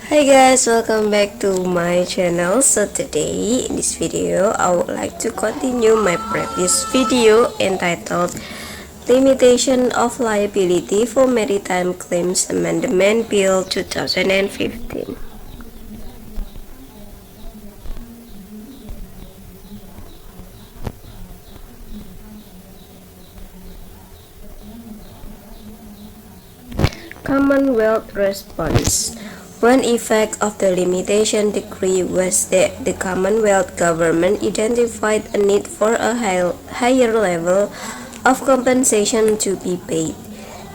Hi guys, welcome back to my channel. So today in this video I would like to continue my previous video entitled Limitation of Liability for Maritime Claims Amendment Bill 2015. Commonwealth response. One effect of the limitation decree was that the Commonwealth government identified a need for a higher level of compensation to be paid.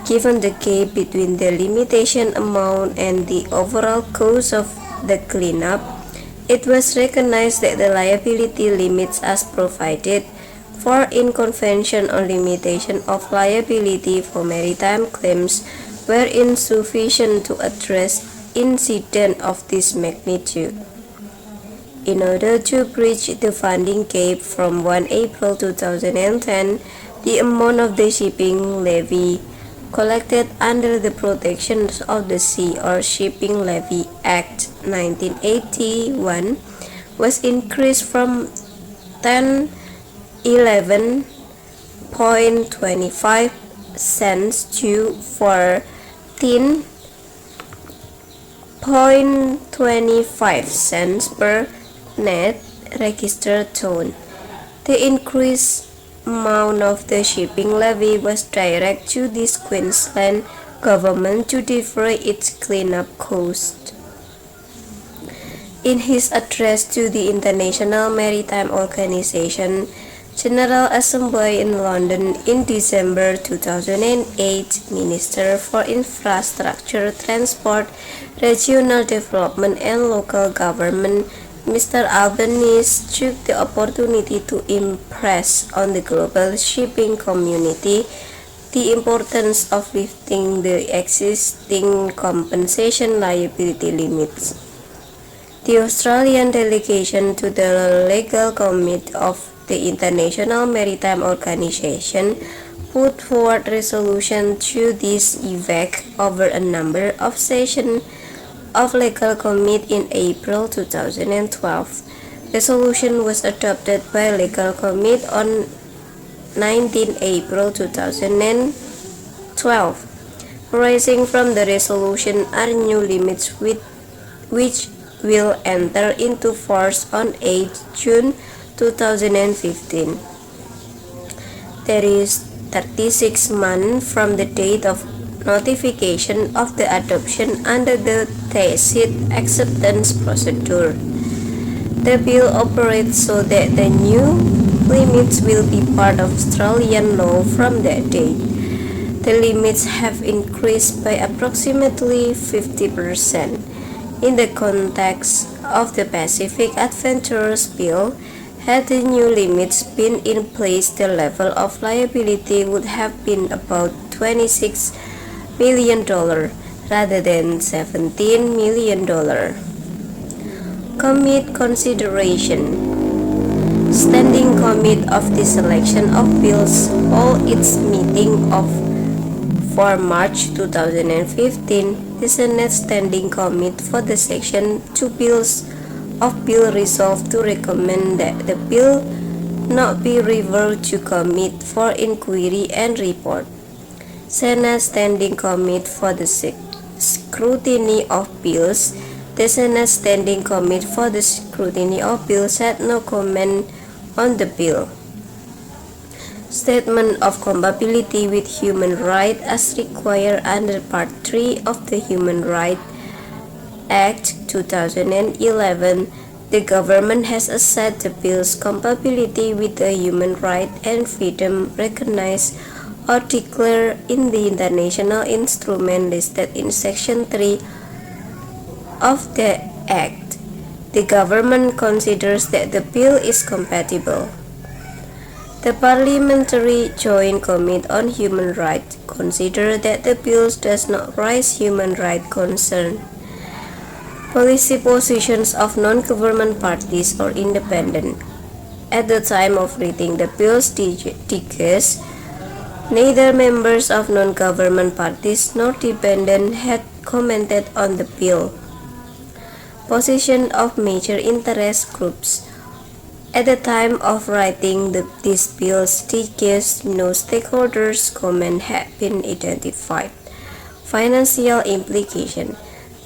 Given the gap between the limitation amount and the overall cost of the cleanup, it was recognized that the liability limits as provided for in Convention on Limitation of Liability for Maritime Claims were insufficient to address incidents of this magnitude. In order to bridge the funding gap from 1 April 2010, the amount of the shipping levy collected under the Protections of the Sea or Shipping Levy Act 1981 was increased from 10.11.25 cents to 14.25 cents per net registered ton. The increased amount of the shipping levy was directed to the Queensland government to defray its cleanup cost. In his address to the International Maritime Organization General Assembly in London in December 2008, Minister for Infrastructure, Transport, Regional Development and Local Government, Mr. Albanese took the opportunity to impress on the global shipping community the importance of lifting the existing compensation liability limits. The Australian delegation to the Legal Committee of the International Maritime Organization put forward resolution to this effect over a number of sessions of Legal Committee in April 2012. Resolution was adopted by Legal Committee on 19 April 2012. Arising from the resolution are new limits which will enter into force on 8 June 2015. That is 36 months from the date of notification of the adoption under the tacit acceptance procedure. The bill operates so that the new limits will be part of Australian law from that date. The limits have increased by approximately 50%. In the context of the Pacific Adventurers Bill, had the new limits been in place, the level of liability would have been about $26 million rather than $17 million. Commit consideration. Standing Committee of the Selection of Bills hold its meeting for March 2015. The Senate Standing Committee for the Section 2 Bills of Bill resolved to recommend that the bill not be referred to Committee for Inquiry and Report. Senate Standing Committee for the Scrutiny of Bills. The Senate Standing Committee for the Scrutiny of Bills had no comment on the bill. Statement of compatibility with human rights as required under Part 3 of the Human Rights Act 2011. The government has assessed the bill's compatibility with the human rights and freedom recognized or declared in the international instrument listed in Section 3 of the Act. The government considers that the bill is compatible. The Parliamentary Joint Committee on Human Rights considers that the bill does not raise human rights concerns. Policy positions of non-government parties or independent. At the time of reading the bill's text, neither members of non-government parties nor dependents had commented on the bill. position of major interest groups. At the time of writing these bills, no stakeholders' comment had been identified. Financial implication.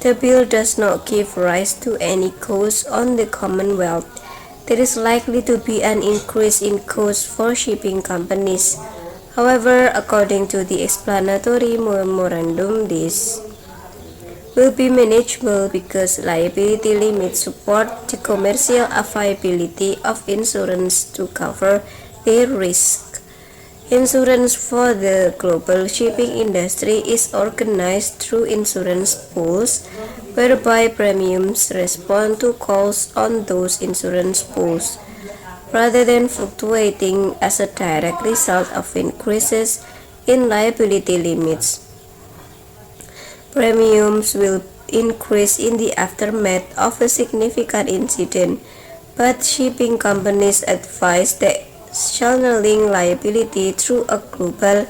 The bill does not give rise to any cost on the Commonwealth. There is likely to be an increase in costs for shipping companies. However, according to the explanatory memorandum, this will be manageable because liability limits support the commercial viability of insurance to cover their risk. Insurance for the global shipping industry is organized through insurance pools, whereby premiums respond to calls on those insurance pools, rather than fluctuating as a direct result of increases in liability limits. Premiums will increase in the aftermath of a significant incident, but shipping companies advise that channeling liability through a global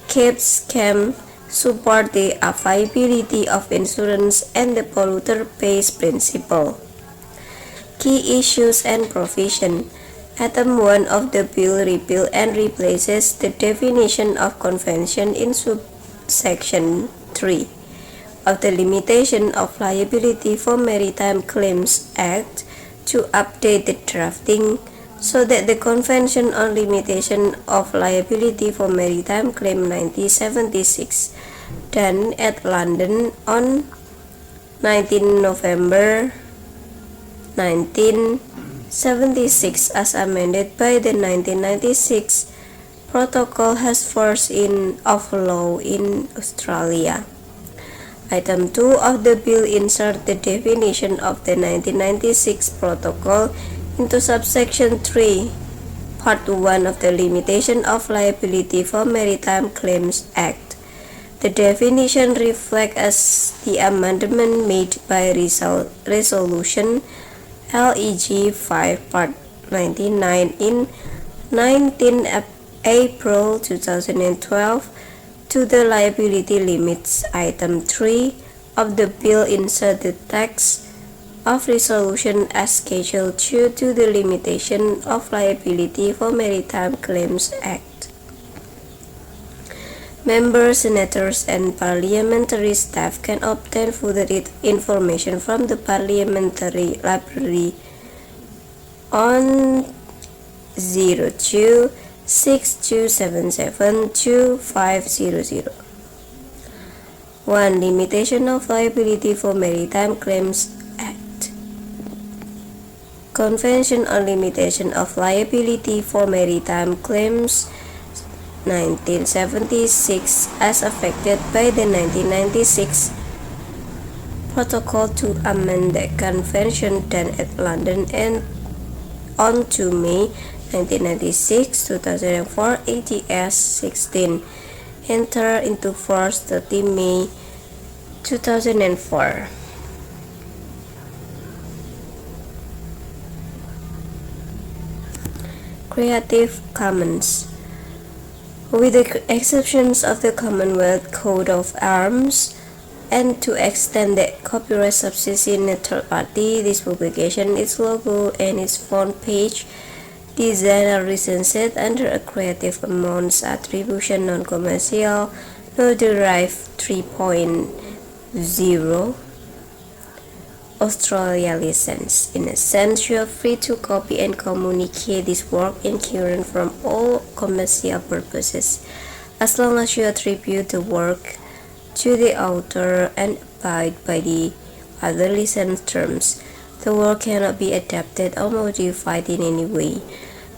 CAPS can support the viability of insurance and the polluter pays principle. Key issues and provision. Item 1 of the bill repeals and replaces the definition of convention in subsection 3 of the Limitation of Liability for Maritime Claims Act to update the drafting so that the Convention on Limitation of Liability for Maritime Claim 1976, done at London on 19 November 1976 as amended by the 1996 Protocol has force of law in Australia. Item 2 of the bill insert the definition of the 1996 Protocol into subsection 3, Part 1 of the Limitation of Liability for Maritime Claims Act. The definition reflects as the amendment made by Resolution LEG 5 Part 99 in 19 April 2012 to the liability limits. Item 3 of the bill insert the text of resolution as Schedule 2 to the Limitation of Liability for Maritime Claims Act. Members, senators, and parliamentary staff can obtain further information from the Parliamentary Library on 02-6277-2500. 1. Limitation of Liability for Maritime Claims Act. Convention on Limitation of Liability for Maritime Claims 1976 as affected by the 1996 Protocol to amend the convention done at London and on 2 May 1996, 2004 ATS 16, entered into force 30 May 2004. Creative Commons. With the exceptions of the Commonwealth Coat of Arms, and to extend that copyright subsists in a third party, this publication, its logo, and its front page design are licensed under a Creative Commons Attribution Non-Commercial No-Derived 3.0 Australia license. In a sense, you are free to copy and communicate this work in current from all commercial purposes, as long as you attribute the work to the author and abide by the other license terms. The work cannot be adapted or modified in any way.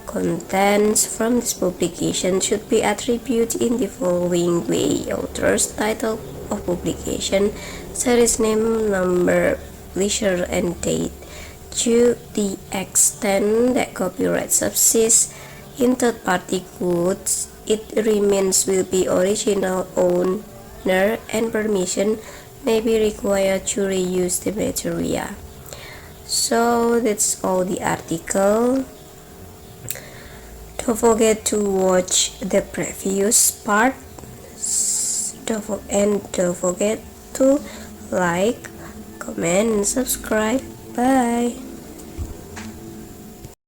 Contents from this publication should be attributed in the following way: author's title of publication, series name, number, publisher, and date. To the extent that copyright subsists in third-party goods, it remains will be original owner and permission may be required to reuse the material. So that's all the article. Don't forget to watch the previous part, and don't forget to like, comment, and subscribe. Bye.